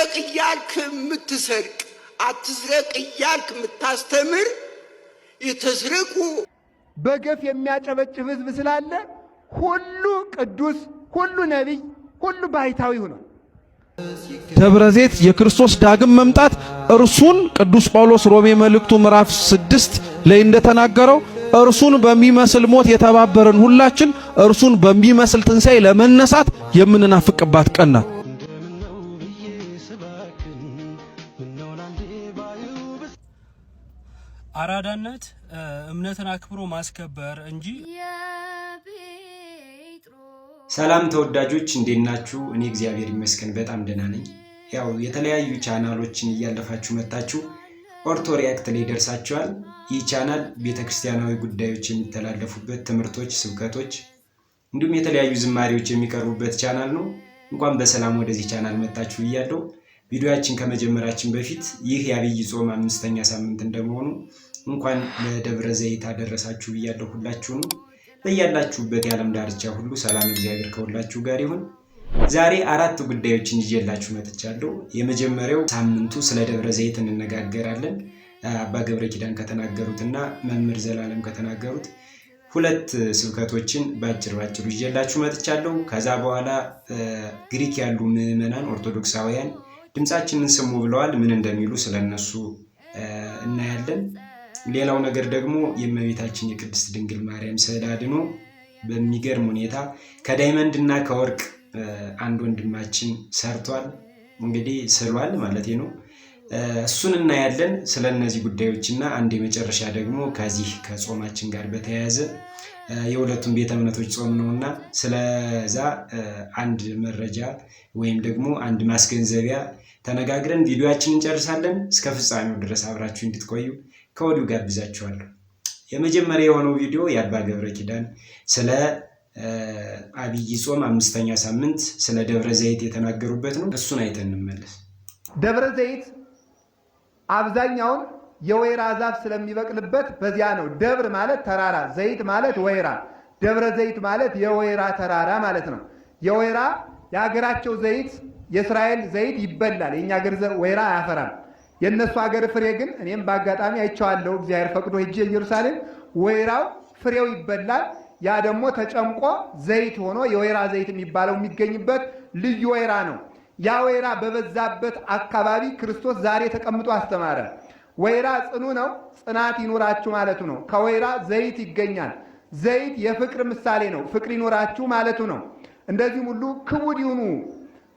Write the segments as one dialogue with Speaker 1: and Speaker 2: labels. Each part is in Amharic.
Speaker 1: አትስረቅ እያልክ የምትሰርቅ አትስረቅ እያልክ የምታስተምር የተስረቁ
Speaker 2: በገፍ የሚያጨበጭብ ሕዝብ ስላለ ሁሉ ቅዱስ፣ ሁሉ ነቢይ፣ ሁሉ ባይታዊ ሆኗል።
Speaker 3: ደብረ ዘይት የክርስቶስ ዳግም መምጣት እርሱን ቅዱስ ጳውሎስ ሮሜ መልእክቱ ምዕራፍ 6 ላይ እንደተናገረው እርሱን በሚመስል ሞት የተባበረን ሁላችን እርሱን በሚመስል ትንሣኤ ለመነሳት የምንናፍቅባት ቀን ናት።
Speaker 4: አራዳነት እምነትን አክብሮ ማስከበር እንጂ።
Speaker 5: ሰላም ተወዳጆች እንዴት ናችሁ? እኔ እግዚአብሔር ይመስገን በጣም ደህና ነኝ። ያው የተለያዩ ቻናሎችን እያለፋችሁ መጣችሁ ኦርቶ ሪያክት ላይ ደርሳችኋል። ይህ ቻናል ቤተክርስቲያናዊ ጉዳዮች የሚተላለፉበት ትምህርቶች፣ ስብከቶች እንዲሁም የተለያዩ ዝማሬዎች የሚቀርቡበት ቻናል ነው። እንኳን በሰላም ወደዚህ ቻናል መጣችሁ እያለሁ ቪዲዮአችን ከመጀመራችን በፊት ይህ የዐቢይ ጾም 5ኛ ሳምንት እንደመሆኑ እንኳን ለደብረ ዘይት አደረሳችሁ እያለሁ ሁላችሁንም በያላችሁበት የዓለም ዳርቻ ሁሉ ሰላም እግዚአብሔር ከሁላችሁ ጋር ይሁን። ዛሬ 4 ጉዳዮችን ይዤላችሁ መጥቻለሁ። የመጀመሪያው ሳምንቱ ስለ ደብረ ዘይት እንነጋገራለን። አባ ገብረ ኪዳን ከተናገሩትና መምህር ዘላለም ከተናገሩት 2 ስብከቶችን ባጭሩ ይዤላችሁ መጥቻለሁ። ከዛ በኋላ ግሪክ ያሉ ምዕመናን ኦርቶዶክሳውያን ድምጻችንን ስሙ ብለዋል። ምን እንደሚሉ ስለነሱ እናያለን። ሌላው ነገር ደግሞ የእመቤታችን የቅድስት ድንግል ማርያም ስዕል አድኖ በሚገርም ሁኔታ ከዳይመንድ እና ከወርቅ አንድ ወንድማችን ሰርቷል። እንግዲህ ስሏል ማለት ነው። እሱን እናያለን። ስለነዚህ ጉዳዮችና አንድ የመጨረሻ ደግሞ ከዚህ ከጾማችን ጋር በተያያዘ የሁለቱም ቤተ እምነቶች ጾም ነውና ስለዛ አንድ መረጃ ወይም ደግሞ አንድ ማስገንዘቢያ ተነጋግረን ቪዲዮአችንን እንጨርሳለን። እስከ ፍጻሜው ድረስ አብራችሁ እንድትቆዩ ከወዲሁ ጋብዛችኋለሁ። የመጀመሪያ የሆነው ቪዲዮ የአባ ገብረ ኪዳን ስለ ዐቢይ ጾም 5ኛ ሳምንት ስለ ደብረ ዘይት የተናገሩበት ነው። እሱን አይተን እንመለስ።
Speaker 2: ደብረ ዘይት አብዛኛውን የወይራ ዛፍ ስለሚበቅልበት በዚያ ነው። ደብር ማለት ተራራ፣ ዘይት ማለት ወይራ። ደብረ ዘይት ማለት የወይራ ተራራ ማለት ነው። የወይራ የሀገራቸው ዘይት የእስራኤል ዘይት ይበላል። የኛ ሀገር ወይራ አያፈራም። የነሱ ሀገር ፍሬ ግን እኔም በአጋጣሚ አይቼዋለሁ። እግዚአብሔር ፈቅዶ ሄጄ ኢየሩሳሌም ወይራው ፍሬው ይበላል። ያ ደግሞ ተጨምቆ ዘይት ሆኖ የወይራ ዘይት የሚባለው የሚገኝበት ልዩ ወይራ ነው። ያ ወይራ በበዛበት አካባቢ ክርስቶስ ዛሬ ተቀምጦ አስተማረ። ወይራ ጽኑ ነው፣ ጽናት ይኖራችሁ ማለቱ ነው። ከወይራ ዘይት ይገኛል። ዘይት የፍቅር ምሳሌ ነው። ፍቅር ይኖራችሁ ማለቱ ነው። እንደዚህም ሁሉ ክቡድ ይሁኑ፣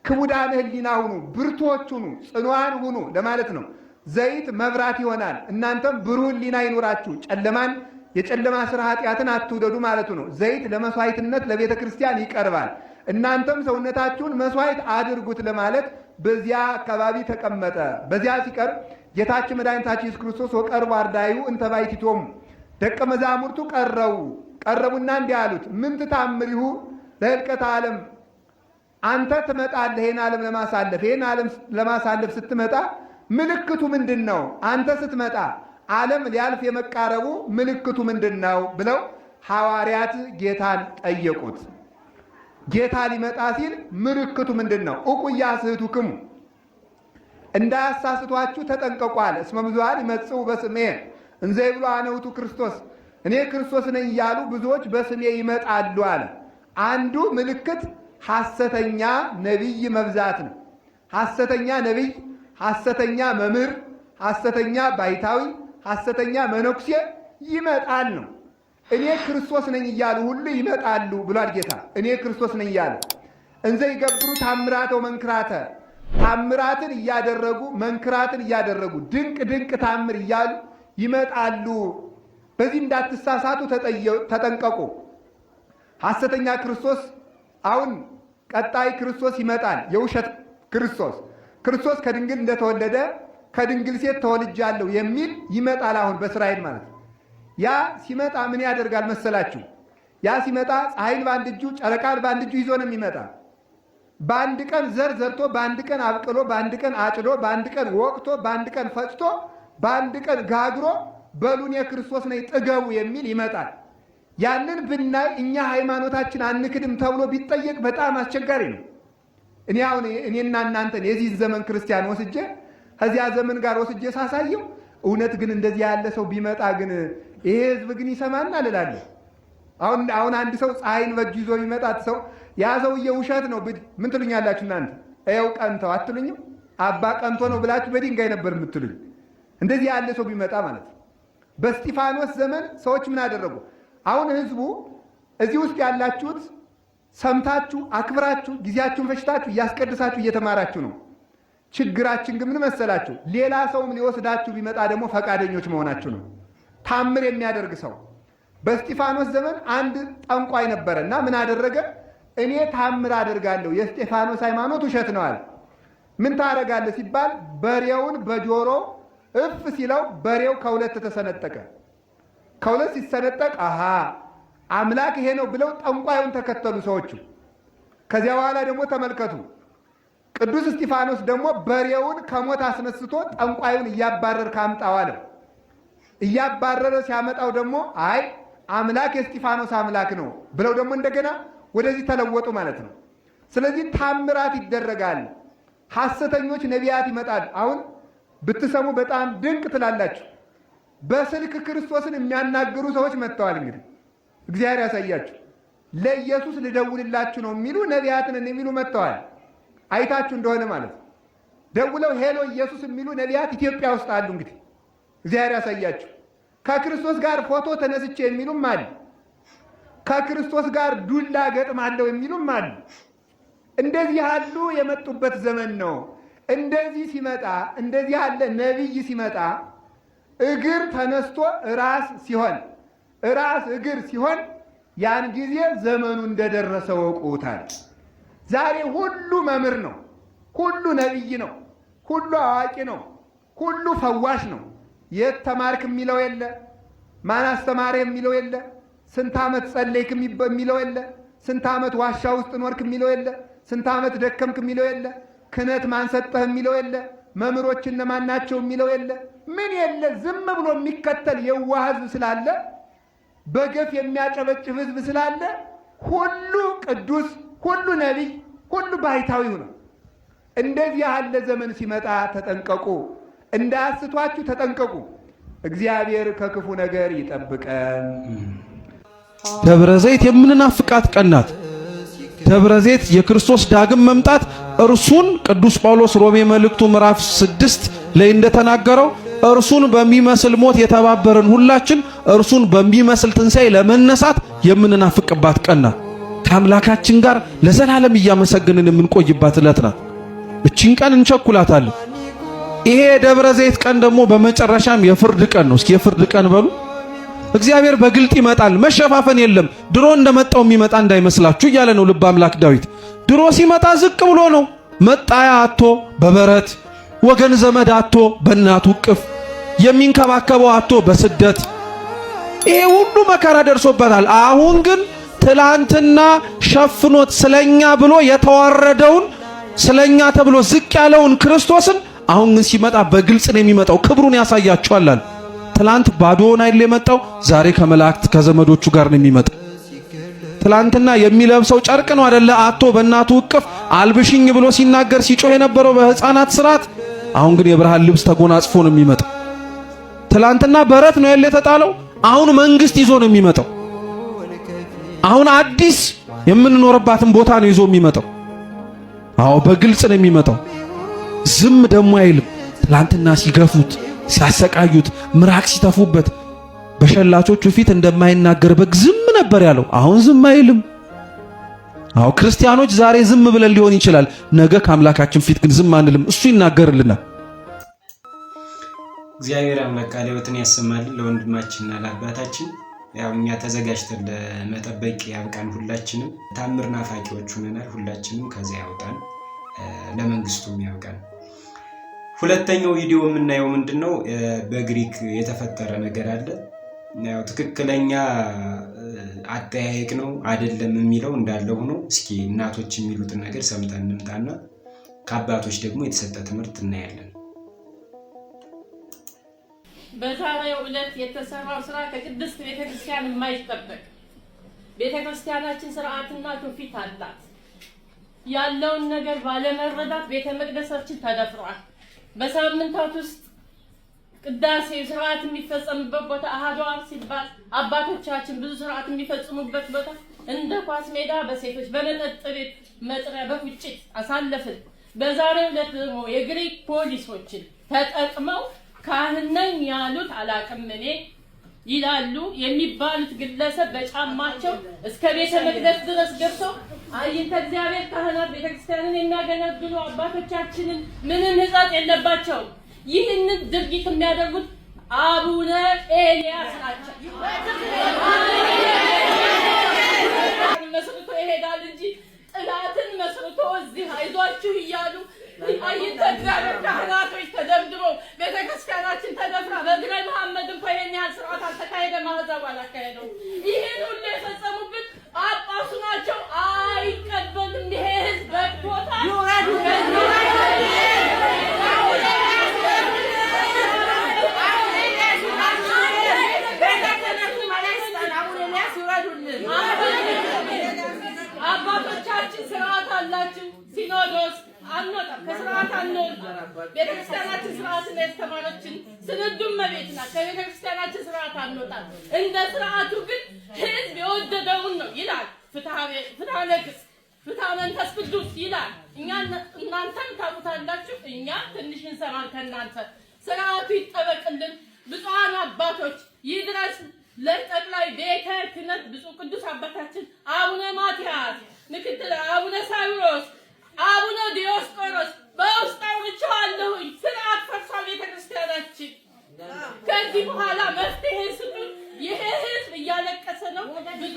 Speaker 2: ክቡዳን ሕሊና ሁኑ፣ ብርቶች ሁኑ፣ ጽኑዓን ሁኑ ለማለት ነው። ዘይት መብራት ይሆናል። እናንተም ብሩህ ሕሊና ይኖራችሁ፣ ጨለማን የጨለማ ስራ ኃጢአትን አትውደዱ ማለቱ ነው። ዘይት ለመስዋዕትነት ለቤተ ክርስቲያን ይቀርባል። እናንተም ሰውነታችሁን መስዋዕት አድርጉት ለማለት በዚያ አካባቢ ተቀመጠ። በዚያ ሲቀርብ ጌታችን መድኃኒታችን ኢየሱስ ክርስቶስ ወቀርቡ አርዳዩ እንተ ባሕቲቶሙ፣ ደቀ መዛሙርቱ ቀረቡና እንዲህ አሉት፣ ምን ትታምሪሁ ለሕልቀተ ዓለም፣ አንተ ትመጣለህ ይህን ዓለም ለማሳለፍ። ይህን ዓለም ለማሳለፍ ስትመጣ ምልክቱ ምንድን ነው? አንተ ስትመጣ ዓለም ሊያልፍ የመቃረቡ ምልክቱ ምንድን ነው ብለው ሐዋርያት ጌታን ጠየቁት። ጌታ ሊመጣ ሲል ምልክቱ ምንድን ነው? እቁያ ስህቱክሙ፣ እንዳያሳስቷችሁ ተጠንቀቁ አለ። እስመ ብዙኃን ይመጽኡ በስሜ እንዘ ይብሉ አነ ውእቱ ክርስቶስ፣ እኔ ክርስቶስ ነኝ እያሉ ብዙዎች በስሜ ይመጣሉ አለ። አንዱ ምልክት ሐሰተኛ ነቢይ መብዛት ነው። ሐሰተኛ ነቢይ፣ ሐሰተኛ መምህር፣ ሐሰተኛ ባይታዊ፣ ሐሰተኛ መነኩሴ ይመጣል ነው። እኔ ክርስቶስ ነኝ እያሉ ሁሉ ይመጣሉ ብሏል ጌታ። እኔ ክርስቶስ ነኝ እያሉ እንዘ ይገብሩ ታምራተ ወመንክራተ፣ ታምራትን እያደረጉ መንክራትን እያደረጉ ድንቅ ታምር እያሉ ይመጣሉ። በዚህ እንዳትሳሳቱ ተጠንቀቁ። ሐሰተኛ ክርስቶስ አሁን ቀጣይ ክርስቶስ ይመጣል። የውሸት ክርስቶስ ከድንግል እንደተወለደ ከድንግል ሴት ተወልጃለሁ የሚል ይመጣል። አሁን በእስራኤል ማለት ነው። ያ ሲመጣ ምን ያደርጋል መሰላችሁ? ያ ሲመጣ ፀሐይን በአንድ እጁ ጨረቃን በአንድ እጁ ይዞ ነው የሚመጣ። በአንድ ቀን ዘር ዘርቶ፣ በአንድ ቀን አብቅሎ፣ በአንድ ቀን አጭዶ፣ በአንድ ቀን ወቅቶ፣ በአንድ ቀን ፈጭቶ፣ በአንድ ቀን ጋግሮ በሉን የክርስቶስ ነኝ ጥገቡ የሚል ይመጣል። ያንን ብናይ እኛ ሃይማኖታችን አንክድም ተብሎ ቢጠየቅ በጣም አስቸጋሪ ነው። እኔና እናንተን የዚህ ዘመን ክርስቲያን ወስጄ ከዚያ ዘመን ጋር ወስጄ ሳሳየው እውነት ግን እንደዚህ ያለ ሰው ቢመጣ ግን ይሄ ህዝብ ግን ይሰማናል እላለሁ። አሁን አንድ ሰው ፀሐይን በእጁ ይዞ ቢመጣት ሰው ያ ሰውዬ ውሸት ነው ምን ትሉኛላችሁ እናንተ? ይኸው ቀንተው አትሉኝም? አባ ቀንቶ ነው ብላችሁ በድንጋይ ነበር የምትሉኝ። እንደዚህ ያለ ሰው ቢመጣ ማለት ነው። በእስጢፋኖስ ዘመን ሰዎች ምን አደረጉ? አሁን ህዝቡ እዚህ ውስጥ ያላችሁት ሰምታችሁ አክብራችሁ ጊዜያችሁን ፈሽታችሁ እያስቀድሳችሁ እየተማራችሁ ነው። ችግራችን ግን ምን መሰላችሁ? ሌላ ሰውም ሊወስዳችሁ ቢመጣ ደግሞ ፈቃደኞች መሆናችሁ ነው። ታምር የሚያደርግ ሰው በእስጢፋኖስ ዘመን አንድ ጠንቋይ ነበረና ምን አደረገ? እኔ ታምር አደርጋለሁ፣ የእስጢፋኖስ ሃይማኖት ውሸት ነው አለ። ምን ታደርጋለህ ሲባል በሬውን በጆሮ እፍ ሲለው በሬው ከሁለት ተሰነጠቀ። ከሁለት ሲሰነጠቅ አሃ አምላክ ይሄ ነው ብለው ጠንቋዩን ተከተሉ ሰዎቹ። ከዚያ በኋላ ደግሞ ተመልከቱ፣ ቅዱስ እስጢፋኖስ ደግሞ በሬውን ከሞት አስነስቶ ጠንቋዩን እያባረር ካምጣው አለ። እያባረረ ሲያመጣው ደግሞ አይ አምላክ የእስጢፋኖስ አምላክ ነው ብለው ደግሞ እንደገና ወደዚህ ተለወጡ ማለት ነው። ስለዚህ ታምራት ይደረጋል። ሐሰተኞች ነቢያት ይመጣሉ። አሁን ብትሰሙ በጣም ድንቅ ትላላችሁ። በስልክ ክርስቶስን የሚያናግሩ ሰዎች መጥተዋል። እንግዲህ እግዚአብሔር ያሳያችሁ። ለኢየሱስ ልደውልላችሁ ነው የሚሉ ነቢያትን የሚሉ መጥተዋል። አይታችሁ እንደሆነ ማለት ነው። ደውለው ሄሎ ኢየሱስ የሚሉ ነቢያት ኢትዮጵያ ውስጥ አሉ። እንግዲህ እግዚአብሔር ያሳያችሁ። ከክርስቶስ ጋር ፎቶ ተነስቼ የሚሉም አሉ። ከክርስቶስ ጋር ዱላ ገጥማለሁ የሚሉም አሉ። እንደዚህ ያሉ የመጡበት ዘመን ነው። እንደዚህ ሲመጣ እንደዚህ ያለ ነቢይ ሲመጣ እግር ተነስቶ ራስ ሲሆን ራስ እግር ሲሆን ያን ጊዜ ዘመኑ እንደደረሰ ወቁታል። ዛሬ ሁሉ መምህር ነው፣ ሁሉ ነቢይ ነው፣ ሁሉ አዋቂ ነው፣ ሁሉ ፈዋሽ ነው። የት ተማርክ የሚለው የለ፣ ማን አስተማረ የሚለው የለ፣ ስንት ዓመት ጸለይክ የሚለው የለ፣ ስንት ዓመት ዋሻ ውስጥ ኖርክ የሚለው የለ፣ ስንት ዓመት ደከምክ የሚለው የለ፣ ክህነት ማን ሰጠህ የሚለው የለ፣ መምህሮች እነማን ናቸው የሚለው የለ፣ ምን የለ። ዝም ብሎ የሚከተል የዋህ ህዝብ ስላለ፣ በገፍ የሚያጨበጭብ ህዝብ ስላለ ሁሉ ቅዱስ፣ ሁሉ ነቢይ፣ ሁሉ ባይታዊው ነው። እንደዚህ ያለ ዘመን ሲመጣ ተጠንቀቁ፣ እንዳያስቷችሁ ተጠንቀቁ። እግዚአብሔር ከክፉ ነገር ይጠብቀን።
Speaker 3: ደብረ ዘይት የምንናፍቃት ቀን ናት። ደብረ ዘይት የክርስቶስ ዳግም መምጣት እርሱን ቅዱስ ጳውሎስ ሮሜ መልእክቱ ምዕራፍ 6 ላይ እንደተናገረው እርሱን በሚመስል ሞት የተባበርን ሁላችን እርሱን በሚመስል ትንሣኤ ለመነሳት የምንናፍቅባት ቀን ናት። ከአምላካችን ጋር ለዘላለም እያመሰገንን የምንቆይባት ዕለት ናት። እቺን ቀን እንቸኩላታለን። ይሄ ደብረ ዘይት ቀን ደግሞ በመጨረሻም የፍርድ ቀን ነው። እስኪ የፍርድ ቀን በሉ። እግዚአብሔር በግልጥ ይመጣል፣ መሸፋፈን የለም። ድሮ እንደመጣው የሚመጣ እንዳይመስላችሁ እያለ ነው ልበ አምላክ ዳዊት። ድሮ ሲመጣ ዝቅ ብሎ ነው፣ መጣያ አቶ በበረት ወገን ዘመድ አቶ በእናቱ እቅፍ የሚንከባከበው አቶ በስደት ይሄ ሁሉ መከራ ደርሶበታል። አሁን ግን ትላንትና ሸፍኖት ስለኛ ብሎ የተዋረደውን ስለኛ ተብሎ ዝቅ ያለውን ክርስቶስን አሁን ግን ሲመጣ በግልጽ ነው የሚመጣው። ክብሩን ያሳያችኋል። ትላንት ባዶውን አይደል የመጣው፣ ዛሬ ከመላእክት ከዘመዶቹ ጋር ነው የሚመጣው። ትላንትና የሚለብሰው ጨርቅ ነው አይደለ አቶ በእናቱ እቅፍ አልብሽኝ ብሎ ሲናገር ሲጮህ የነበረው በሕፃናት ስርዓት፣ አሁን ግን የብርሃን ልብስ ተጎናጽፎ ነው የሚመጣው። ትላንትና በረት ነው ያለ የተጣለው፣ አሁን መንግስት ይዞ ነው የሚመጣው። አሁን አዲስ የምንኖርባትን ቦታ ነው ይዞ የሚመጣው። አዎ በግልጽ ነው የሚመጣው። ዝም ደግሞ አይልም። ትላንትና ሲገፉት ሲያሰቃዩት ምራቅ ሲተፉበት በሸላቾቹ ፊት እንደማይናገር በግ ዝም ነበር ያለው። አሁን ዝም አይልም። አዎ ክርስቲያኖች ዛሬ ዝም ብለን ሊሆን ይችላል፣ ነገ ከአምላካችን ፊት ግን ዝም አንልም። እሱ ይናገርልናል።
Speaker 5: እግዚአብሔር አምላክ ቃለ ሕይወትን ያሰማልን ለወንድማችንና ለአባታችን። ያው እኛ ተዘጋጅተን ለመጠበቅ ያብቃን። ሁላችንም ታምር ናፋቂዎች ሆነናል። ሁላችንም ከዚያ ያውጣን፣ ለመንግስቱም ያብቃን። ሁለተኛው ቪዲዮ የምናየው ምንድነው? በግሪክ የተፈጠረ ነገር አለ። ያው ትክክለኛ አጠያየቅ ነው አይደለም የሚለው እንዳለ ሆኖ እስኪ እናቶች የሚሉትን ነገር ሰምተን እንምጣና ከአባቶች ደግሞ የተሰጠ ትምህርት እናያለን።
Speaker 6: በዛሬው ዕለት የተሰራው ስራ ከቅድስት ቤተክርስቲያን የማይጠበቅ ቤተክርስቲያናችን ስርዓትና ትውፊት አላት። ያለውን ነገር ባለመረዳት ቤተ መቅደሳችን ተደፍሯል። በሳምንታት ውስጥ ቅዳሴ ስርዓት የሚፈጸምበት ቦታ አሐዱ አብ ሲባል አባቶቻችን ብዙ ስርዓት የሚፈጽሙበት ቦታ እንደ ኳስ ሜዳ በሴቶች በመጠጥ ቤት መጥሪያ በፉጭት አሳለፍን። በዛሬው ዕለት ደግሞ የግሪክ ፖሊሶችን ተጠቅመው ካህን ነኝ ያሉት አላቅም እኔ ይላሉ የሚባሉት ግለሰብ በጫማቸው እስከ ቤተ መቅደስ ድረስ ገብተው አይንተ እግዚአብሔር ካህናት ቤተክርስቲያንን የሚያገለግሉ አባቶቻችንን ምንም ሕጸጽ የለባቸው። ይህንን ድርጊት የሚያደርጉት አቡነ ኤልያስ ናቸው። መስርቶ ይሄዳል እንጂ ጥላትን መስርቶ እዚህ አይዟችሁ እያሉ አይንተ እግዚአብሔር ካህናቶች ተደብድበው ቤተክርስቲያናችን ተደፍራ በግራይ መሐመድ እንኳን ይሄን ያህል ስርዓት አልተካሄደም፣ ማህዛብ አላካሄደው። ይህን ሁሉ የፈጸሙብን ጳጳሱ ናቸው። አይቀበልም። ይሄ ህዝብ በቅቶታል። አባቶቻችን ስርዓት አላችሁ። ሲኖዶስ አንወጣም፣ ከስርዓት አንወጣም። ቤተክርስቲያናችን ስርዓትን ያስተማረችን ስንዱም መቤት ናት። ከቤተክርስቲያናችን ስርዓት አንወጣም። እንደ ስርዓቱ ግን ህዝብ የወደደውን ነው ይላል። ፍትሐ ነገሥት፣ ፍትሐ መንፈስ ቅዱስ ይላል። እናንተም ታውቁታላችሁ፣ እኛ ትንሽ እንሰማን ከእናንተ። ስርዓቱ ይጠበቅልን። ብፁዓን አባቶች ይድረስ ለጠቅላይ ቤተ ክህነት ብፁዕ ቅዱስ አባታችን አቡነ ማትያስ፣ ምክትል አቡነ ሳዊሮስ፣ አቡነ ዲዮስቆሮስ በውስጥ አውርቼዋለሁኝ። ስርዓት ፈርሷል ቤተክርስቲያናችን። ከዚህ በኋላ መፍትሄ ስጡ። ይሄ ህዝብ እያለቀሰ ነው። ከዚህ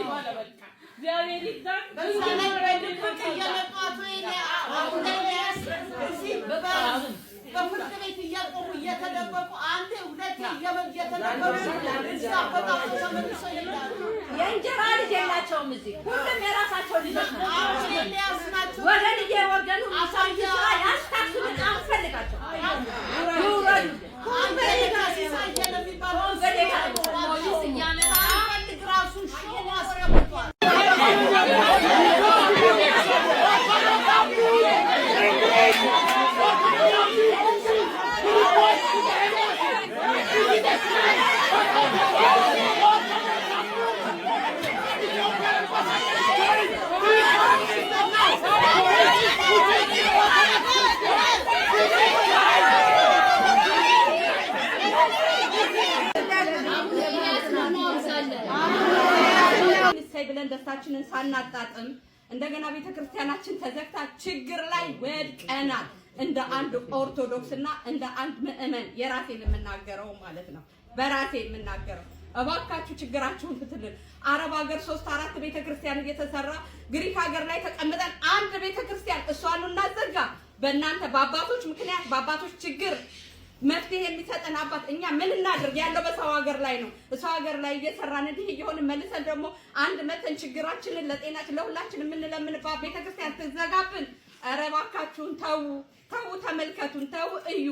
Speaker 6: በኋላ በቃ እግዚአብሔር ይዛን በፍርድ ቤት እያቆሙ እየተደበቁ አንዴ ሁለቴ እየተደበቁ የእንጀራ ልጅ የላቸውም። እዚህ ሁሉም የራሳቸው ልጆች ናቸው። ወደ ልጅ የወገኑ ሚሳጅ ስራ ያስታክሱን አንፈልጋቸው። ብለን ደስታችንን ሳናጣጥም እንደገና ቤተክርስቲያናችን ተዘግታ ችግር ላይ ወድቀናል። እንደ አንድ ኦርቶዶክስና እንደ አንድ ምእመን የራሴን የምናገረው ማለት ነው፣ በራሴ የምናገረው እባካችሁ ችግራችሁን ፍትልን። አረብ ሀገር 3-4 ቤተክርስቲያን እየተሰራ ግሪክ ሀገር ላይ ተቀምጠን አንድ ቤተክርስቲያን እሷን እናዘጋ። በእናንተ በአባቶች ምክንያት በአባቶች ችግር መፍትሄ የሚሰጠን አባት እኛ ምን እናድርግ? ያለው በሰው ሀገር ላይ ነው። ሰው ሀገር ላይ እየሰራን እንዲህ እየሆነ መልሰን ደግሞ አንድ መተን ችግራችንን ለጤናችን ለሁላችን የምንለምንባት ቤተክርስቲያን ትዘጋብን። ኧረ እባካችሁን ተው፣ ተመልከቱን፣ ተው እዩ።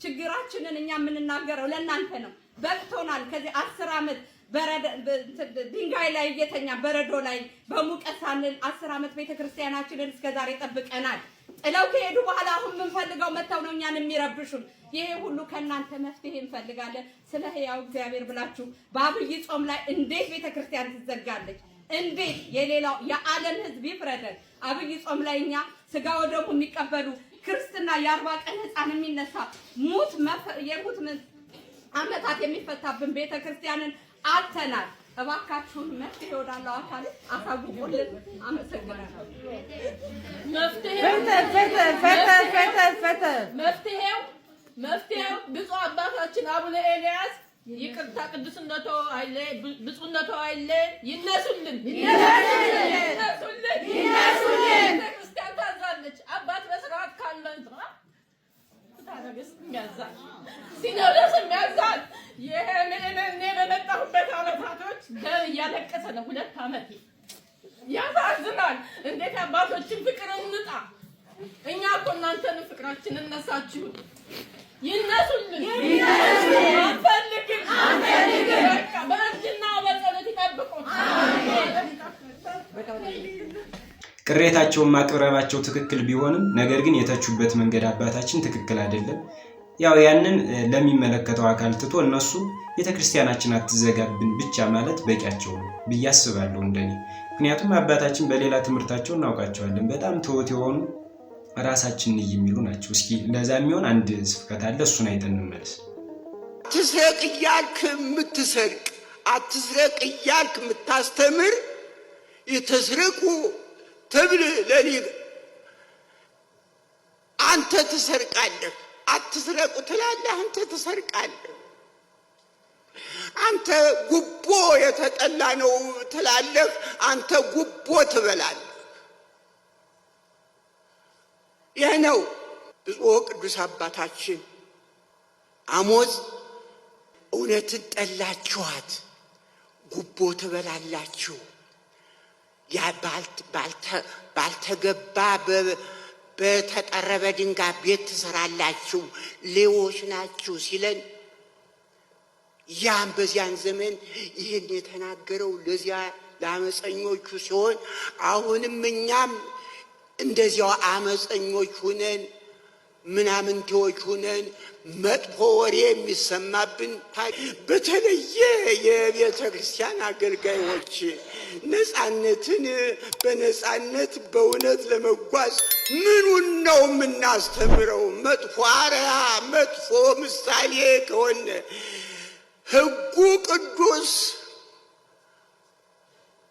Speaker 6: ችግራችንን እኛ የምንናገረው ለእናንተ ነው። በቅቶናል። ከዚህ 10 ዓመት ድንጋይ ላይ እየተኛ በረዶ ላይ በሙቀት ሳንል 10 ዓመት ቤተክርስቲያናችንን እስከዛሬ ጠብቀናል። ጥለው ከሄዱ በኋላ አሁን የምንፈልገው መተው ነው እኛን የሚረብሹን። ይሄ ሁሉ ከእናንተ መፍትሄ እንፈልጋለን። ስለ ሕያው እግዚአብሔር ብላችሁ በአብይ ጾም ላይ እንዴት ቤተክርስቲያን ትዘጋለች? እንዴት የሌላው የዓለም ሕዝብ ይፍረደን? አብይ ጾም ላይ እኛ ስጋ ወደሙ የሚቀበሉ ክርስትና የ40 ቀን ሕፃን የሚነሳ የሙት ዓመታት የሚፈታብን ቤተክርስቲያንን አተናል። እባካችሁን መፍትሄ ወዳለው አካል አሳውቁልን። አመሰግናለሁ። መፍትሄው ብፁዕ አባታችን አቡነ ኤልያስ ይቅርታ ቅዱስነቶ አይለ ብፁዕነቶ አይለ ይነሱልን። ቤተክርስቲያን ታዛለች። አባት በስርዓት ካለን ሲኖዶስ የሚያዛል። ይሄ እኔ በመጣሁበት ዓመታቶች እያለቀሰ ነው። 2 ዓመት ያሳዝናል። እንዴት አባቶችን ፍቅር እንጣ። እኛ እኮ እናንተን ፍቅራችንን እነሳችሁ። ይነሱልን። አንፈልግም። በቃ በእርጅና በጸሎት ይጠብቁን።
Speaker 5: ቅሬታቸውን ማቅረባቸው ትክክል ቢሆንም ነገር ግን የተቹበት መንገድ አባታችን ትክክል አይደለም። ያው ያንን ለሚመለከተው አካል ትቶ እነሱ ቤተክርስቲያናችን አትዘጋብን ብቻ ማለት በቂያቸው ነው ብዬ አስባለሁ እንደኔ። ምክንያቱም አባታችን በሌላ ትምህርታቸው እናውቃቸዋለን በጣም ትሁት የሆኑ ራሳችንን የሚሉ ናቸው። እስኪ ለዛ የሚሆን አንድ ስብከት አለ፣ እሱን አይተን እንመለስ።
Speaker 1: አትስረቅ እያልክ የምትሰርቅ አትስረቅ እያልክ የምታስተምር የተስረቁ ትብል ለኔ አንተ ትሰርቃለህ። አትስረቁ ትላለህ፣ አንተ ትሰርቃለህ። አንተ ጉቦ የተጠላ ነው ትላለህ፣ አንተ ጉቦ ትበላለህ። ይህ ነው ብፁዕ ቅዱስ አባታችን አሞጽ እውነትን ጠላችኋት፣ ጉቦ ትበላላችሁ፣ ባልተገባ በተጠረበ ድንጋይ ቤት ትሰራላችሁ፣ ሌቦች ናችሁ ሲለን ያም በዚያን ዘመን ይህን የተናገረው ለዚያ ለአመፀኞቹ ሲሆን አሁንም እኛም እንደዚያው አመፀኞች ሁነን ምናምንቴዎች ሁነን መጥፎ ወሬ የሚሰማብን በተለየ የቤተ ክርስቲያን አገልጋዮች ነፃነትን በነፃነት በእውነት ለመጓዝ ምኑን ነው የምናስተምረው? መጥፎ አርአያ መጥፎ ምሳሌ ከሆነ ሕጉ ቅዱስ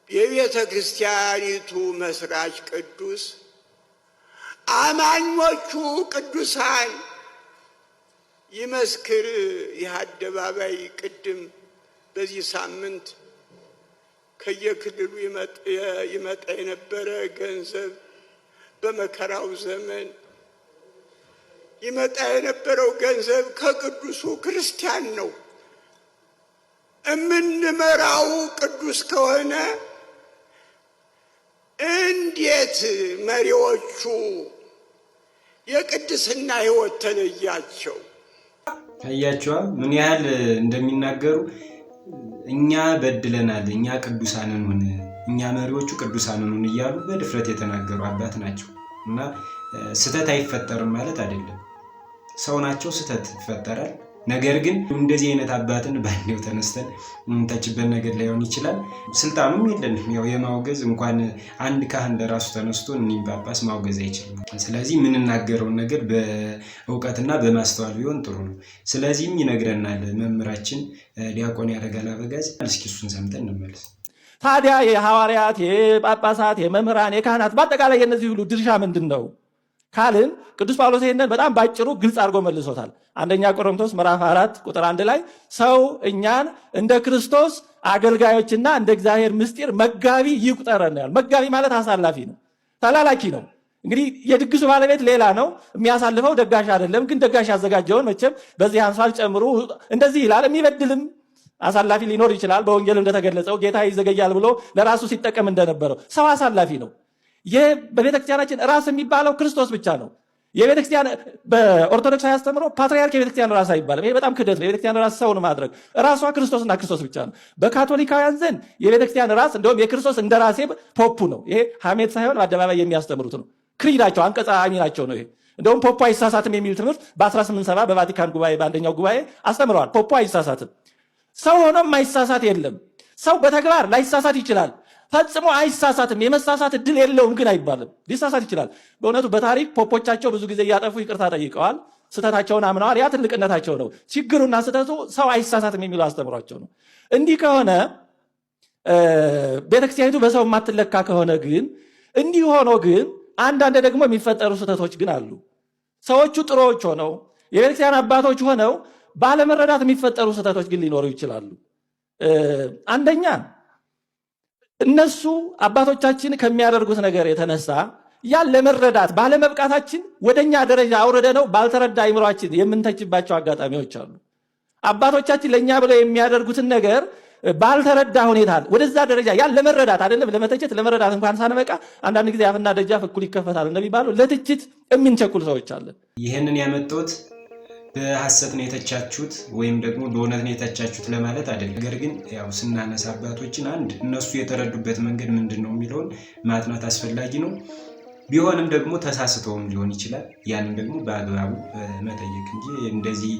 Speaker 1: የቤተ ክርስቲያኒቱ መስራች ቅዱስ አማኞቹ ቅዱሳን ይመስክር። ይህ አደባባይ ቅድም በዚህ ሳምንት ከየክልሉ ይመጣ የነበረ ገንዘብ በመከራው ዘመን ይመጣ የነበረው ገንዘብ ከቅዱሱ ክርስቲያን ነው። እምንመራው ቅዱስ ከሆነ እንዴት መሪዎቹ የቅድስና ሕይወት ተለያቸው?
Speaker 5: ታያቸዋ ምን ያህል እንደሚናገሩ። እኛ በድለናል፣ እኛ ቅዱሳንን ሆነ፣ እኛ መሪዎቹ ቅዱሳንን ሆነ እያሉ በድፍረት የተናገሩ አባት ናቸው። እና ስተት አይፈጠርም ማለት አይደለም። ሰው ናቸው፣ ስተት ይፈጠራል። ነገር ግን እንደዚህ አይነት አባትን ባንዴው ተነስተን እንተችበት ነገር ላይሆን ይችላል። ስልጣኑም የለንም ያው የማውገዝ እንኳን አንድ ካህን ለራሱ ተነስቶ እኒም ጳጳስ ማውገዝ አይችልም። ስለዚህ የምንናገረውን ነገር በእውቀትና በማስተዋል ቢሆን ጥሩ ነው። ስለዚህም ይነግረናል መምህራችን ዲያቆን ያረጋል አበጋዝ። እስኪ እሱን ሰምተን እንመለስ።
Speaker 7: ታዲያ የሐዋርያት የጳጳሳት የመምህራን የካህናት በአጠቃላይ የነዚህ ሁሉ ድርሻ ምንድን ነው ካልን ቅዱስ ጳውሎስ ይህንን በጣም ባጭሩ ግልጽ አድርጎ መልሶታል። አንደኛ ቆሮንቶስ ምዕራፍ 4 ቁጥር 1 ላይ ሰው እኛን እንደ ክርስቶስ አገልጋዮችና እንደ እግዚአብሔር ምስጢር መጋቢ ይቁጠረን ያል። መጋቢ ማለት አሳላፊ ነው፣ ተላላኪ ነው። እንግዲህ የድግሱ ባለቤት ሌላ ነው፣ የሚያሳልፈው ደጋሽ አይደለም። ግን ደጋሽ ያዘጋጀውን መቼም በዚህ አንሷል ጨምሩ እንደዚህ ይላል። የሚበድልም አሳላፊ ሊኖር ይችላል። በወንጌል እንደተገለጸው ጌታ ይዘገያል ብሎ ለራሱ ሲጠቀም እንደነበረው ሰው አሳላፊ ነው። በቤተክርስቲያናችን ራስ የሚባለው ክርስቶስ ብቻ ነው። የቤተክርስቲያን በኦርቶዶክስ አስተምሮ ፓትርያርክ የቤተክርስቲያን ራስ አይባልም። ይሄ በጣም ክደት ነው። የቤተክርስቲያን ራስ ሰውን ማድረግ ራሷ ክርስቶስና ክርስቶስ ብቻ ነው። በካቶሊካውያን ዘንድ የቤተክርስቲያን ራስ እንደውም የክርስቶስ እንደራሴ ፖፑ ነው። ይሄ ሐሜት ሳይሆን በአደባባይ የሚያስተምሩት ነው። ክሪዳቸው አንቀጸ አሚናቸው ነው። ይሄ እንደውም ፖፑ አይሳሳትም የሚል ትምህርት በ1870 በቫቲካን ጉባኤ በአንደኛው ጉባኤ አስተምረዋል። ፖፑ አይሳሳትም። ሰው ሆኖም ማይሳሳት የለም። ሰው በተግባር ላይሳሳት ይችላል፣ ፈጽሞ አይሳሳትም። የመሳሳት እድል የለውም ግን አይባልም፣ ሊሳሳት ይችላል። በእውነቱ በታሪክ ፖፖቻቸው ብዙ ጊዜ እያጠፉ ይቅርታ ጠይቀዋል፣ ስተታቸውን አምነዋል። ያ ትልቅነታቸው ነው። ችግሩና ስተቱ ሰው አይሳሳትም የሚሉ አስተምሯቸው ነው። እንዲህ ከሆነ ቤተክርስቲያኒቱ በሰው የማትለካ ከሆነ ግን እንዲህ ሆኖ ግን አንዳንድ ደግሞ የሚፈጠሩ ስተቶች ግን አሉ። ሰዎቹ ጥሩዎች ሆነው የቤተክርስቲያን አባቶች ሆነው ባለመረዳት የሚፈጠሩ ስተቶች ግን ሊኖሩ ይችላሉ። አንደኛ እነሱ አባቶቻችን ከሚያደርጉት ነገር የተነሳ ያን ለመረዳት ባለመብቃታችን ወደኛ ደረጃ አውረደ ነው ባልተረዳ አይምሯችን የምንተችባቸው አጋጣሚዎች አሉ። አባቶቻችን ለኛ ብለው የሚያደርጉትን ነገር ባልተረዳ ሁኔታ ወደዛ ደረጃ ያን ለመረዳት አይደለም ለመተቸት ለመረዳት እንኳን ሳንበቃ አንዳንድ ጊዜ አፍና ደጃፍ እኩል ይከፈታል እንደሚባለው ለትችት የምንቸኩል ሰዎች አለን።
Speaker 5: ይሄንን ያመጣሁት በሐሰት ነው የተቻችሁት ወይም ደግሞ በእውነት ነው የተቻችሁት ለማለት አይደለም። ነገር ግን ያው ስናነሳ አባቶችን አንድ እነሱ የተረዱበት መንገድ ምንድነው የሚለውን ማጥናት አስፈላጊ ነው። ቢሆንም ደግሞ ተሳስተውም ሊሆን ይችላል። ያንን ደግሞ በአግባቡ መጠየቅ እንጂ እንደዚህ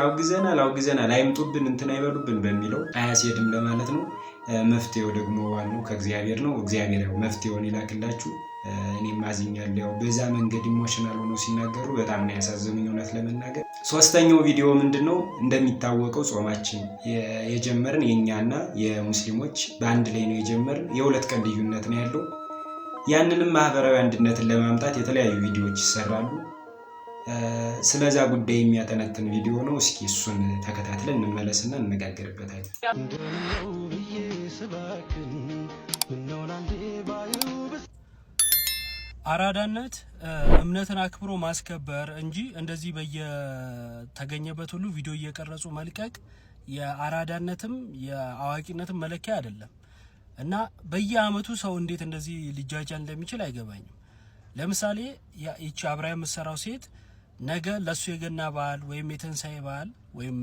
Speaker 5: አውግዘናል አይምጡብን እንትን አይበሉብን በሚለው አያስሄድም ለማለት ነው። መፍትሄው ደግሞ ዋናው ከእግዚአብሔር ነው። እግዚአብሔር ያው መፍትሄውን ይላክላችሁ። እኔም አዝኛለሁ። ያው በዛ መንገድ ኢሞሽናል ሆኖ ሲናገሩ በጣም ነው ያሳዘኑኝ እውነት ለመናገር። ሶስተኛው ቪዲዮ ምንድነው? እንደሚታወቀው ጾማችን የጀመርን የኛና የሙስሊሞች በአንድ ላይ ነው የጀመርን። የሁለት ቀን ልዩነት ነው ያለው። ያንንም ማህበራዊ አንድነትን ለማምጣት የተለያዩ ቪዲዮዎች ይሰራሉ። ስለዛ ጉዳይ የሚያጠነጥን ቪዲዮ ነው። እስኪ እሱን ተከታትለን እንመለስና እንነጋገርበታለን።
Speaker 4: አራዳነት እምነትን አክብሮ ማስከበር እንጂ እንደዚህ በየተገኘበት ሁሉ ቪዲዮ እየቀረጹ መልቀቅ የአራዳነትም የአዋቂነትም መለኪያ አይደለም። እና በየአመቱ ሰው እንዴት እንደዚህ ሊጃጃል እንደሚችል አይገባኝም። ለምሳሌ ይቺ አብራ የምትሰራው ሴት ነገ ለሱ የገና በዓል ወይም የትንሳኤ በዓል ወይም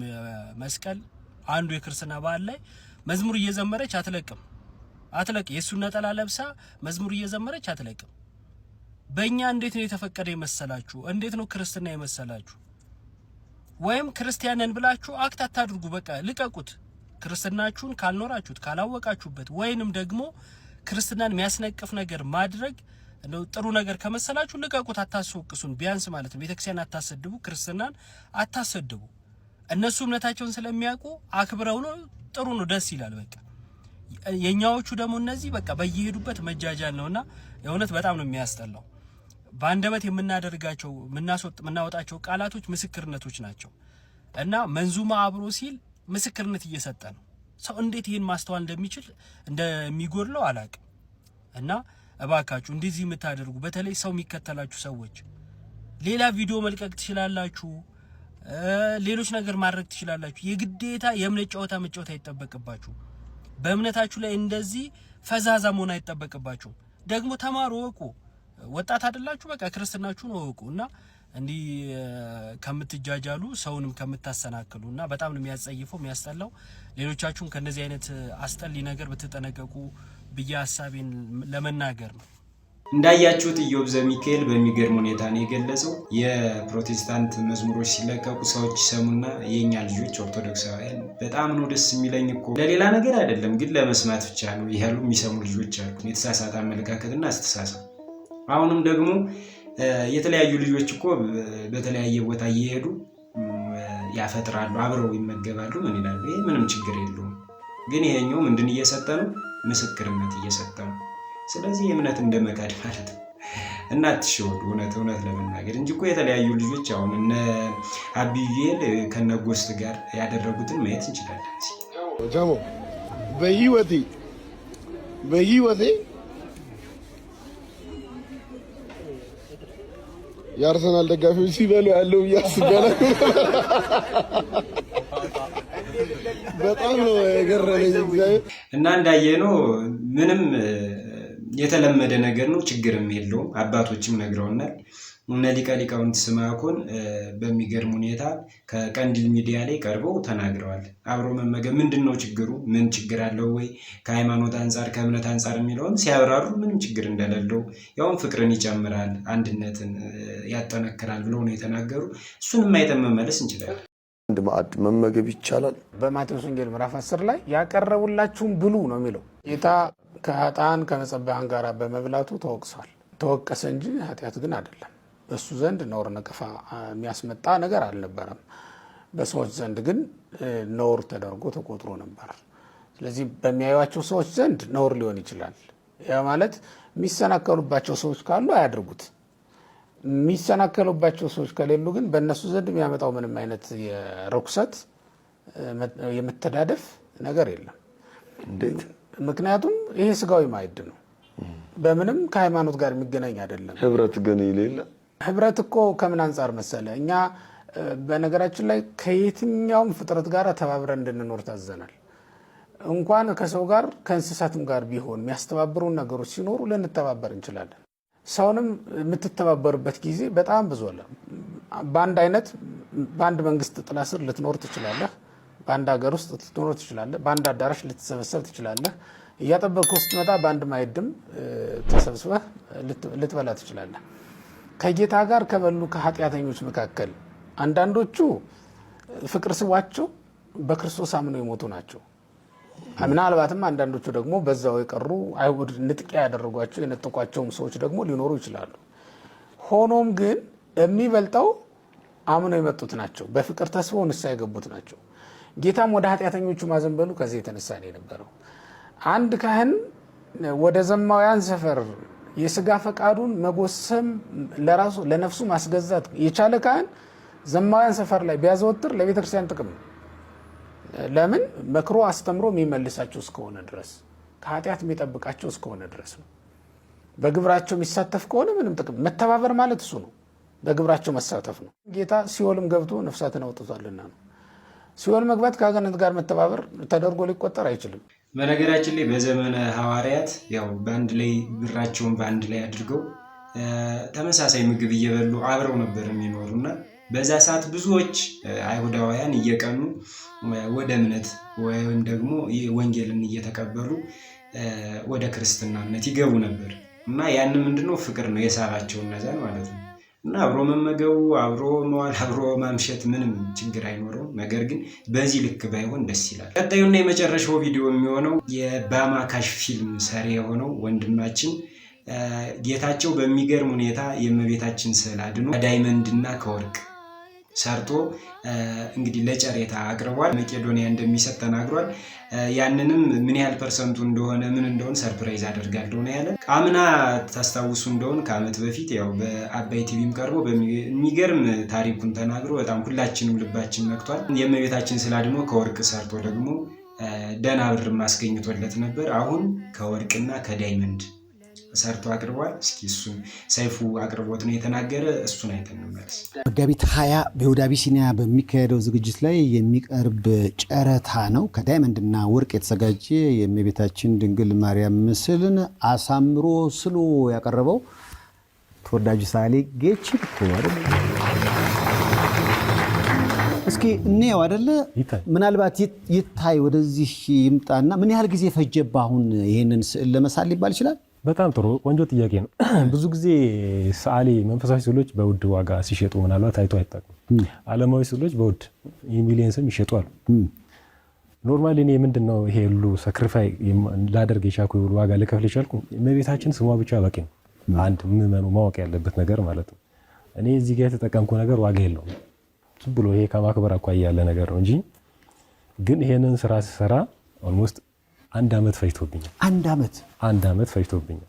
Speaker 4: መስቀል አንዱ የክርስትና በዓል ላይ መዝሙር እየዘመረች አትለቅም። የእሱን ነጠላ ለብሳ መዝሙር እየዘመረች አትለቅም። በእኛ እንዴት ነው የተፈቀደ የመሰላችሁ? እንዴት ነው ክርስትና የመሰላችሁ? ወይም ክርስቲያንን ብላችሁ አክት አታድርጉ። በቃ ልቀቁት። ክርስትናችሁን ካልኖራችሁት ካላወቃችሁበት ወይንም ደግሞ ክርስትናን የሚያስነቅፍ ነገር ማድረግ ነው ጥሩ ነገር ከመሰላችሁ ልቀቁት። አታስወቅሱን ቢያንስ ማለት ነው። ቤተክርስቲያን አታሰድቡ፣ ክርስትናን አታሰድቡ። እነሱ እምነታቸውን ስለሚያውቁ አክብረው ነው። ጥሩ ነው፣ ደስ ይላል። በቃ የኛዎቹ ደግሞ እነዚህ በቃ በየሄዱበት መጃጃል ነውና የእውነት በጣም ነው የሚያስጠላው። በአንደበት የምናደርጋቸው የምናወጣቸው ቃላቶች ምስክርነቶች ናቸው እና መንዙማ አብሮ ሲል ምስክርነት እየሰጠ ነው። ሰው እንዴት ይሄን ማስተዋል እንደሚጎድለው አላቅም። እና እባካችሁ እንደዚህ የምታደርጉ በተለይ ሰው የሚከተላችሁ ሰዎች ሌላ ቪዲዮ መልቀቅ ትችላላችሁ፣ ሌሎች ነገር ማድረግ ትችላላችሁ። የግዴታ የእምነት ጨዋታ መጫወት አይጠበቅባችሁ። በእምነታችሁ ላይ እንደዚህ ፈዛዛ መሆን አይጠበቅባችሁ። ደግሞ ተማሩ፣ ወቁ። ወጣት አይደላችሁ? በቃ ክርስትናችሁን ወቁ እና እንዲህ ከምትጃጃሉ ሰውንም ከምታሰናክሉና በጣም ነው የሚያጸይፈው የሚያስጠላው። ሌሎቻችሁም ከነዚህ አይነት አስጠሊ ነገር ብትጠነቀቁ ብዬ ሐሳቤን ለመናገር ነው።
Speaker 5: እንዳያችሁት ኢዮብ ዘሚካኤል በሚገርም ሁኔታ ነው የገለጸው። የፕሮቴስታንት መዝሙሮች ሲለቀቁ ሰዎች ይሰሙና የኛ ልጆች ኦርቶዶክሳውያን በጣም ነው ደስ የሚለኝ እኮ ለሌላ ነገር አይደለም ግን ለመስማት ብቻ ነው ይያሉ የሚሰሙ ልጆች አሉ። የተሳሳተ አመለካከትና አስተሳሰብ። አሁንም ደግሞ የተለያዩ ልጆች እኮ በተለያየ ቦታ እየሄዱ ያፈጥራሉ፣ አብረው ይመገባሉ፣ ምን ይላሉ። ይሄ ምንም ችግር የለውም። ግን ይሄኛው ምንድን እየሰጠ ነው? ምስክርነት እየሰጠ ነው። ስለዚህ እምነት እንደመካድ ማለት ነው። እና አትሸወዱ። እውነት ለመናገር እንጂ እኮ የተለያዩ ልጆች አሁን እነ አቢዩኤል ከነጎስት ጋር ያደረጉትን ማየት እንችላለን።
Speaker 8: ጃሞ በህይወቴ የአርሰናል ደጋፊዎች ሲበሉ ያለው እያስገለ በጣም ነው የገረመኝ እግዚአብሔር።
Speaker 5: እና እንዳየነው ምንም የተለመደ ነገር ነው፣ ችግርም የለውም። አባቶችም ነግረውናል። እነ ሊቀ ሊቃውንት ስምዐኮን በሚገርም ሁኔታ ከቀንዲል ሚዲያ ላይ ቀርበው ተናግረዋል። አብሮ መመገብ ምንድነው ችግሩ? ምን ችግር አለው ወይ? ከሃይማኖት አንጻር ከእምነት አንጻር የሚለውን ሲያብራሩ ምንም ችግር እንደሌለው ያውም ፍቅርን ይጨምራል፣ አንድነትን ያጠነክራል ብለው ነው የተናገሩ። እሱንም አይተን መመለስ እንችላለን።
Speaker 8: አንድ ማዕድ መመገብ ይቻላል።
Speaker 9: በማቴዎስ ወንጌል ምዕራፍ 10 ላይ ያቀረቡላችሁን ብሉ ነው የሚለው። ጌታ ከኃጥአን ከመጸበያን ጋር በመብላቱ ተወቅሷል። ተወቀሰ እንጂ ኃጢአት ግን አይደለም። በሱ ዘንድ ነውር ነቀፋ የሚያስመጣ ነገር አልነበረም። በሰዎች ዘንድ ግን ነውር ተደርጎ ተቆጥሮ ነበር። ስለዚህ በሚያዩዋቸው ሰዎች ዘንድ ነውር ሊሆን ይችላል። ያ ማለት የሚሰናከሉባቸው ሰዎች ካሉ አያድርጉት። የሚሰናከሉባቸው ሰዎች ከሌሉ ግን በእነሱ ዘንድ የሚያመጣው ምንም አይነት የርኩሰት የመተዳደፍ ነገር የለም። ምክንያቱም ይሄ ስጋዊ ማዕድ ነው። በምንም ከሃይማኖት ጋር የሚገናኝ አይደለም።
Speaker 8: ህብረት ግን ይሌለ
Speaker 9: ህብረት እኮ ከምን አንጻር መሰለ? እኛ በነገራችን ላይ ከየትኛውም ፍጥረት ጋር ተባብረን እንድንኖር ታዘናል። እንኳን ከሰው ጋር ከእንስሳትም ጋር ቢሆን የሚያስተባብሩ ነገሮች ሲኖሩ ልንተባበር እንችላለን። ሰውንም የምትተባበሩበት ጊዜ በጣም ብዙ አለ። በአንድ አይነት በአንድ መንግስት ጥላ ስር ልትኖር ትችላለህ። በአንድ ሀገር ውስጥ ልትኖር ትችላለህ። በአንድ አዳራሽ ልትሰበሰብ ትችላለህ። እያጠበቅከው ስትመጣ በአንድ ማዕድም ተሰብስበህ ልትበላ ትችላለህ። ከጌታ ጋር ከበሉ ከኃጢአተኞች መካከል አንዳንዶቹ ፍቅር ስቧቸው በክርስቶስ አምነው የሞቱ ናቸው። ምናልባትም አንዳንዶቹ ደግሞ በዛው የቀሩ አይሁድ ንጥቂያ ያደረጓቸው የነጠቋቸውም ሰዎች ደግሞ ሊኖሩ ይችላሉ። ሆኖም ግን የሚበልጠው አምነው የመጡት ናቸው። በፍቅር ተስበው ንስሐ የገቡት ናቸው። ጌታም ወደ ኃጢአተኞቹ ማዘንበሉ ከዚህ የተነሳ ነው የነበረው። አንድ ካህን ወደ ዘማውያን ሰፈር የስጋ ፈቃዱን መጎሰም ለራሱ ለነፍሱ ማስገዛት የቻለ ካህን ዘማውያን ሰፈር ላይ ቢያዘወትር ለቤተክርስቲያን ጥቅም ነው። ለምን? መክሮ አስተምሮ የሚመልሳቸው እስከሆነ ድረስ፣ ከኃጢአት የሚጠብቃቸው እስከሆነ ድረስ ነው። በግብራቸው የሚሳተፍ ከሆነ ምንም ጥቅም። መተባበር ማለት እሱ ነው፣ በግብራቸው መሳተፍ ነው። ጌታ ሲኦልም ገብቶ ነፍሳትን አውጥቷልና ነው። ሲኦል መግባት ከአጋንንት ጋር መተባበር ተደርጎ ሊቆጠር አይችልም።
Speaker 5: በነገራችን ላይ በዘመነ ሐዋርያት ያው በአንድ ላይ ብራቸውን በአንድ ላይ አድርገው ተመሳሳይ ምግብ እየበሉ አብረው ነበር የሚኖሩና በዛ ሰዓት ብዙዎች አይሁዳውያን እየቀኑ ወደ እምነት ወይም ደግሞ ወንጌልን እየተቀበሉ ወደ ክርስትናነት ይገቡ ነበር እና ያን ምንድነው ፍቅር ነው የሳባቸው እነዛን ማለት ነው። እና አብሮ መመገቡ፣ አብሮ መዋል፣ አብሮ ማምሸት ምንም ችግር አይኖረውም። ነገር ግን በዚህ ልክ ባይሆን ደስ ይላል። ቀጣዩና የመጨረሻው ቪዲዮ የሚሆነው የባማካሽ ፊልም ሰሪ የሆነው ወንድማችን ጌታቸው በሚገርም ሁኔታ የእመቤታችን ስዕል አድኖ ከዳይመንድና ከወርቅ ሰርቶ እንግዲህ ለጨሬታ አቅርቧል። መቄዶንያ እንደሚሰጥ ተናግሯል። ያንንም ምን ያህል ፐርሰንቱ እንደሆነ ምን እንደሆነ ሰርፕራይዝ አደርጋለሁ ነው ያለ። አምና ታስታውሱ እንደሆነ ከዓመት በፊት ያው በአባይ ቲቪም ቀርቦ በሚገርም ታሪኩን ተናግሮ በጣም ሁላችንም ልባችን ነክቷል። የእመቤታችን ስዕል አድኖ ከወርቅ ሰርቶ ደግሞ ደህና ብር ማስገኝቶለት ነበር። አሁን ከወርቅና ከዳይመንድ ሰርቶ አቅርቧል። እስኪ እሱን ሰይፉ አቅርቦት ነው የተናገረ። እሱን አይተን እንመለስ።
Speaker 10: መጋቢት 20 በይሁዳ አቢሲኒያ በሚካሄደው ዝግጅት ላይ የሚቀርብ ጨረታ ነው። ከዳይመንድና ወርቅ የተዘጋጀ የእመቤታችን ድንግል ማርያም ምስልን አሳምሮ ስሎ ያቀረበው ተወዳጁ ሰዓሊ ጌች አይደል? እስኪ እንየው አይደለ? ምናልባት ይታይ ወደዚህ ይምጣና ምን ያህል ጊዜ ፈጀባ አሁን ይሄንን ስዕል ለመሳል ሊባል ይችላል?
Speaker 11: በጣም ጥሩ ቆንጆ ጥያቄ ነው። ብዙ ጊዜ ሰዓሊ መንፈሳዊ ስዕሎች በውድ ዋጋ ሲሸጡ ምናልባት አይቶ አይታወቅም። ዓለማዊ ስዕሎች በውድ ሚሊየንስም ይሸጣሉ። ኖርማሊ እኔ ምንድነው ይሄ ሁሉ ሳክሪፋይ ላደርግ የቻልኩ ዋጋ ልከፍል የቻልኩ እመቤታችን ስሟ ብቻ በቂ ነው። አንድ ምዕመኑ ማወቅ ያለበት ነገር ማለት ነው። እኔ እዚህ ጋር የተጠቀምኩ ነገር ዋጋ የለውም። ዝም ብሎ ይሄ ከማክበር አኳያ ያለ ነገር ነው እንጂ ግን ይሄንን ስራ ሲሰራ ኦልሞስት አንድ አመት ፈጅቶብኛል። አንድ አመት ፈጅቶብኛል።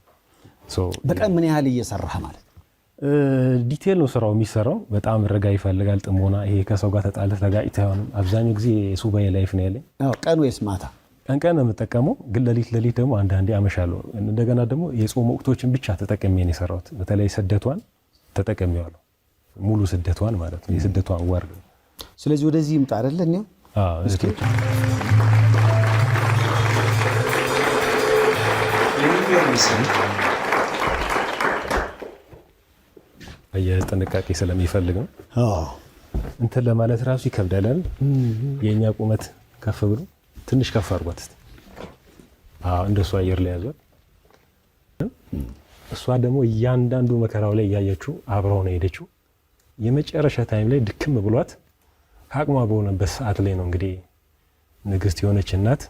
Speaker 10: በቀን ምን ያህል እየሰራህ ማለት?
Speaker 11: ዲቴል ነው ስራው የሚሰራው። በጣም ረጋ ይፈልጋል፣ ጥሞና። ይሄ ከሰው ጋር ተጣልተህ ተጋጭተህ አይሆንም። አብዛኛው ጊዜ የሱባኤ ላይፍ ነው ያለኝ።
Speaker 10: ቀን ወይስ ማታ?
Speaker 11: ቀን ነው የምጠቀመው፣ ግን ሌሊት ደግሞ አንዳንዴ አመሻለሁ። እንደገና ደግሞ የጾም ወቅቶችን ብቻ ተጠቅሜ ነው የሰራሁት። በተለይ ስደቷን ተጠቅሜዋለሁ፣ ሙሉ ስደቷን ማለት ነው፣ የስደቷን ወር።
Speaker 10: ስለዚህ ወደዚህ ይምጣ አይደለ? ነው እስኪ
Speaker 11: የጥንቃቄ ስለሚፈልግ ነው እንትን ለማለት ራሱ ይከብዳል። የኛ ቁመት ከፍ ብሎ ትንሽ ከፍ አድርጓት እስቲ። እንደሱ አየር ላይ ያዟት። እሷ ደግሞ እያንዳንዱ መከራው ላይ እያየችው አብረው ነው ሄደችው። የመጨረሻ ታይም ላይ ድክም ብሏት ከአቅሟ በሆነበት ሰዓት ላይ ነው እንግዲህ ንግስት የሆነች እናት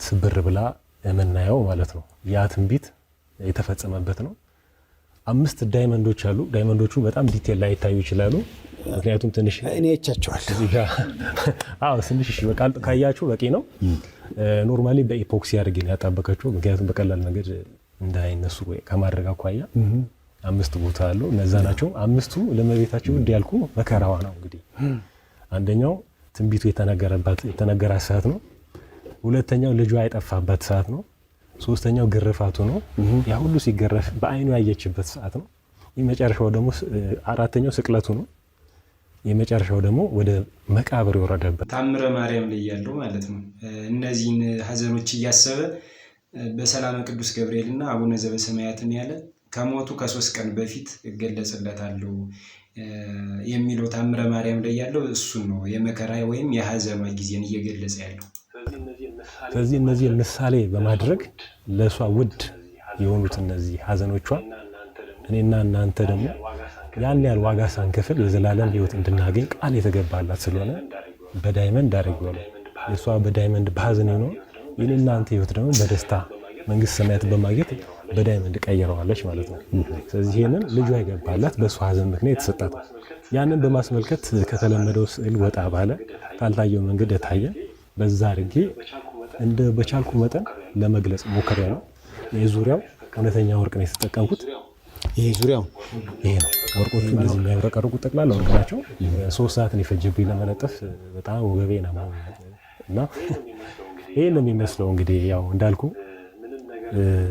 Speaker 11: ስብር ብላ የምናየው ማለት ነው። ያ ትንቢት የተፈጸመበት ነው። 5 ዳይመንዶች አሉ። ዳይመንዶቹ በጣም ዲቴል ላይ ይታዩ ይችላሉ፣ ምክንያቱም ትንሽ
Speaker 10: እኔ እቻቸዋለሁ።
Speaker 11: ትንሽ በቃ ካያችሁ በቂ ነው። ኖርማሊ በኢፖክሲ አድርጌ ነው ያጣበቀችው፣ ምክንያቱም በቀላል ነገር እንዳይነሱ ከማድረግ አኳያ 5 ቦታ አሉ። እነዛ ናቸው 5ቱ ለእመቤታችን ውድ ያልኩ መከራዋ ነው። እንግዲህ አንደኛው ትንቢቱ የተነገራት ሰዓት ነው። ሁለተኛው ልጇ የጠፋበት ሰዓት ነው። ሶስተኛው ግርፋቱ ነው። ያ ሁሉ ሲገረፍ በአይኑ ያየችበት ሰዓት ነው። የመጨረሻው ደግሞ አራተኛው ስቅለቱ ነው። የመጨረሻው ደግሞ ወደ መቃብር የወረደበት
Speaker 5: ታምረ ማርያም ላይ ያለው ማለት ነው። እነዚህን ሀዘኖች እያሰበ በሰላመ ቅዱስ ገብርኤልና አቡነ ዘበሰማያትን ያለ ከሞቱ ከ3 ቀን በፊት እገለጽለታለሁ የሚለው ታምረ ማርያም ላይ ያለው እሱን ነው የመከራ ወይም የሐዘኗ ጊዜን እየገለጸ ያለው።
Speaker 11: ስለዚህ እነዚህ ምሳሌ በማድረግ ለሷ ውድ የሆኑት እነዚህ ሐዘኖቿ እኔና እናንተ ደግሞ ያን ያህል ዋጋ ሳንከፍል የዘላለም ሕይወት እንድናገኝ ቃል የተገባላት ስለሆነ በዳይመንድ አድርገዋል። የሷ በዳይመንድ በሐዘን ነው፣ የኔና እናንተ ሕይወት ደግሞ በደስታ መንግስት ሰማያት በማግኘት በዳይመንድ ቀይረዋለች ማለት ነው። ስለዚህ ይሄንን ልጇ ይገባላት በሷ ሐዘን ምክንያት የተሰጣት ያንን በማስመልከት ከተለመደው ስዕል ወጣ ባለ ካልታየው መንገድ የታየ በዛ አድርጌ እንደ በቻልኩ መጠን ለመግለጽ ሞክሬያለሁ። የዙሪያው እውነተኛ ወርቅ ነው የተጠቀምኩት።
Speaker 10: ይሄ ዙሪያው
Speaker 11: ይሄ ነው። ወርቆቹ እንደዚህ የሚያብረቀርቁ ጠቅላላ ወርቅ ናቸው። 3 ሰዓት ነው የፈጀብኝ ለመለጠፍ። በጣም ወገቤ ነው እና ይሄ ነው የሚመስለው። እንግዲህ ያው እንዳልኩ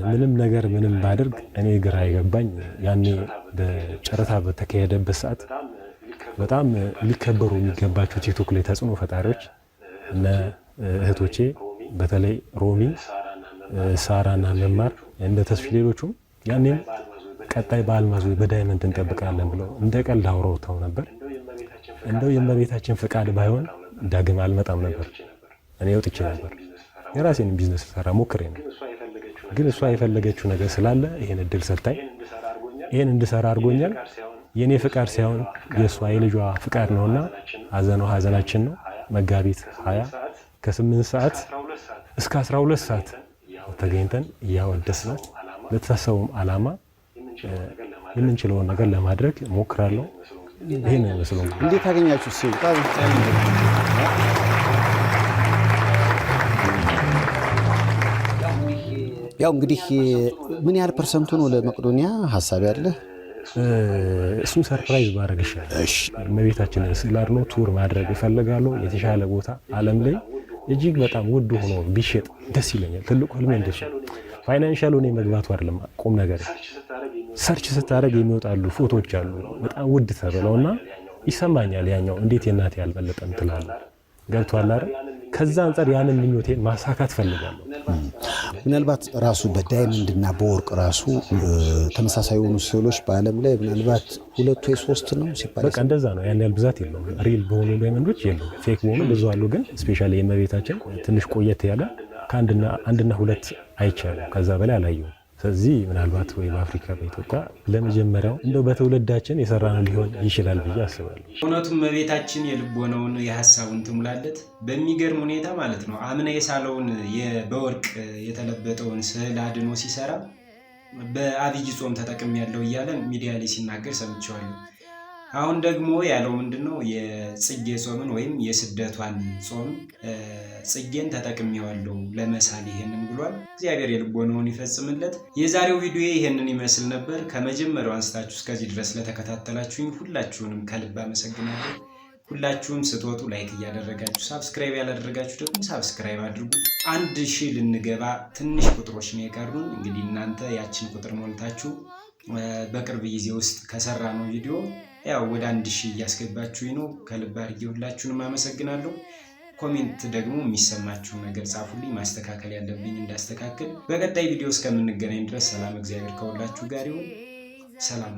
Speaker 11: ምንም ነገር ምንም ባደርግ እኔ ግራ የገባኝ ያኔ በጨረታ በተካሄደበት ሰዓት በጣም ሊከበሩ የሚገባቸው ቲክቶክ ላይ ተጽዕኖ ፈጣሪዎች እነ እህቶቼ በተለይ ሮሚ፣ ሳራና መማር እንደ ተስፊ ሌሎቹም ያኔም ቀጣይ በአልማዝ ወይ በዳይመንድ እንጠብቃለን ብለው እንደ ቀልድ አውረውተው ነበር። እንደው የእመቤታችን ፍቃድ ባይሆን ዳግም አልመጣም ነበር። እኔ ወጥቼ ነበር የራሴን ቢዝነስ ሰራ ሞክሬ ነው። ግን እሷ የፈለገችው ነገር ስላለ ይሄን እድል ሰጣኝ። ይሄን እንድሰራ አድርጎኛል። የኔ ፍቃድ ሳይሆን የሷ የልጇ ፍቃድ ነውና ሐዘኗ ሐዘናችን ነው። መጋቢት 20 ከ8 ሰዓት እስከ 12 ሰዓት ተገኝተን እያወደስናት ለተሳሰቡም ዓላማ የምንችለውን ነገር ለማድረግ ሞክራለሁ። ይሄን ነው መስሎ።
Speaker 10: እንዴት አገኛችሁ? ያው እንግዲህ ምን ያህል ፐርሰንቱ ነው ለመቄዶንያ ሐሳብ ያለ?
Speaker 11: እሱን ሰርፕራይዝ ማድረግ ይሻላል። እመቤታችንን ስዕል አድኖ ቱር ማድረግ እፈልጋለሁ። የተሻለ ቦታ ዓለም ላይ እጅግ በጣም ውድ ሆኖ ቢሸጥ ደስ ይለኛል። ትልቁ ህልሜ እንደሱ። ፋይናንሻል ሆነ መግባቱ አይደለም ቁም ነገር። ሰርች ስታደርግ የሚወጣሉ ፎቶዎች አሉ በጣም ውድ ተብለውና ይሰማኛል። ያኛው እንዴት የእናቴ ያልበለጠም ትላለህ። ገብቷል አይደል? ከዛ አንፃር ያንን ምኞቴን ማሳካት ፈልጋለሁ።
Speaker 10: ምናልባት ራሱ በዳይመንድ እና በወርቅ ራሱ ተመሳሳይ የሆኑ ስዕሎች በዓለም ላይ ምናልባት 2 ወይ 3 ነው ሲባል
Speaker 11: በቃ እንደዛ ነው። ያን ያህል ብዛት የለውም። ሪል በሆኑ ዳይመንዶች የለውም። ፌክ በሆኑ ብዙ አሉ። ግን ስፔሻሊ የእመቤታችን ትንሽ ቆየት ያለ ከአንድና 2 አይቻልም። ከዛ በላይ አላየሁም። ስለዚህ ምናልባት ወይ በአፍሪካ በኢትዮጵያ ለመጀመሪያው እንደው በትውልዳችን የሰራነው ሊሆን ይችላል ብዬ አስባለሁ።
Speaker 5: እውነቱም እመቤታችን የልቦናውን የሐሳቡን ትሙላለት በሚገርም ሁኔታ ማለት ነው። አምና የሳለውን በወርቅ የተለበጠውን ስዕል አድኖ ሲሰራ በአብይ ጾም ተጠቅም ያለው እያለ ሚዲያ ላይ ሲናገር ሰምቼዋለሁ። አሁን ደግሞ ያለው ምንድነው? የጽጌ ጾምን ወይም የስደቷን ጾም ጽጌን ተጠቅሜዋለሁ ለመሳል ይሄንን ብሏል። እግዚአብሔር የልቦናውን ይፈጽምለት። የዛሬው ቪዲዮ ይሄንን ይመስል ነበር። ከመጀመሪያው አንስታችሁ እስከዚህ ድረስ ለተከታተላችሁኝ ሁላችሁንም ከልብ አመሰግናለሁ። ሁላችሁም ስትወጡ ላይክ እያደረጋችሁ ሳብስክራይብ ያላደረጋችሁ ደግሞ ሳብስክራይብ አድርጉ። 1000 ልንገባ ትንሽ ቁጥሮች ነው የቀሩን። እንግዲህ እናንተ ያችን ቁጥር ሞልታችሁ በቅርብ ጊዜ ውስጥ ከሰራ ነው ቪዲዮ ያው ወደ 1000 እያስገባችሁኝ ነው። ከልብ አድርጌ ሁላችሁንም አመሰግናለሁ። ኮሜንት ደግሞ የሚሰማችሁን ነገር ጻፉልኝ፣ ማስተካከል ያለብኝ እንዳስተካክል። በቀጣይ ቪዲዮ እስከምንገናኝ ድረስ ሰላም፣ እግዚአብሔር ከሁላችሁ ጋር ይሁን። ሰላም